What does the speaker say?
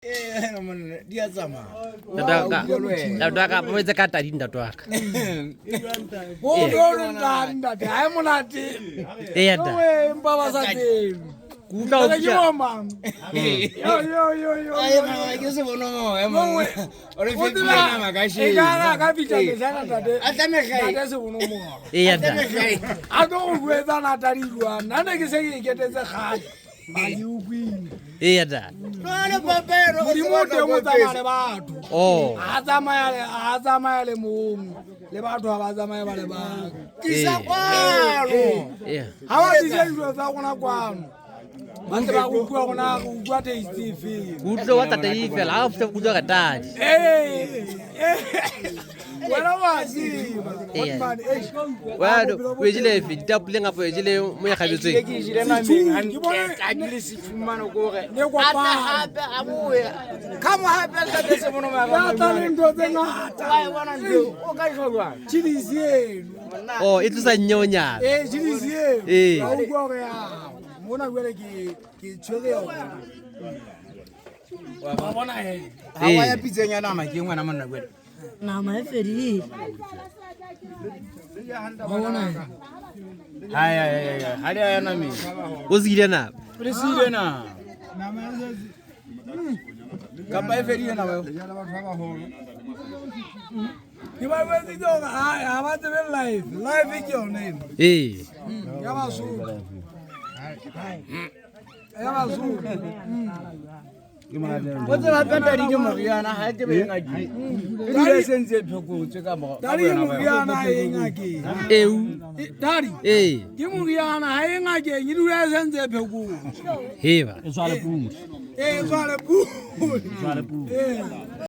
Dia sama. Dadaka pwede kata din dadaka. Ay monate. Eyada. Kuda yo mam. Yo. Ay mama, yo se bono mo, mama. Ore fi na magashi. Egara ka bitane sana tade. Atame kai. Tade se bono mo. Eyada. Ado uweza na tarilwa. Nana ke se ikete se khaye. Mali ukwi. Eyada. No papero. Dimote mo tsamaya batho. Oh. Azamaya le mo. Le batho ba zamaya ba le ba. Kisa kwalo. Yeah. Hawa dilo tsa gona kwano. Manje ba ukwa gona ukwa te TV. Kutlo wa tata ifela after kutlo ka tadi. Wena wazi. Wado wejile fi tapule ngapo wejile mo ya khabetse. Ke jile na mi ka dile se fumana go re. Ata hape abuya. Kama hape ka se bono ma. Ya tale ndo ngata. Wai wana ndo o ka jolwa. Chilizie. Oh, itu sa nyonya. Chilizie. Ba ukwa ga ya. Mona gwele ki tshwere yo. Wa bona he. Hawa ya pitsenya nama ke ngwana monna gwele. Nama e fedile. Haya. Hali ya nami. Uzile na. Preside na. Kapa efedile na wewe. Kiba wezi donga abate be live. Live is your name. Yabasu. What's happened to Mariana? I give it again. Daddy sends it to go to come out. Daddy Mariana again. Daddy. Mariana hang again. You send it to go. Heva. It's all a boo. It's all a boo.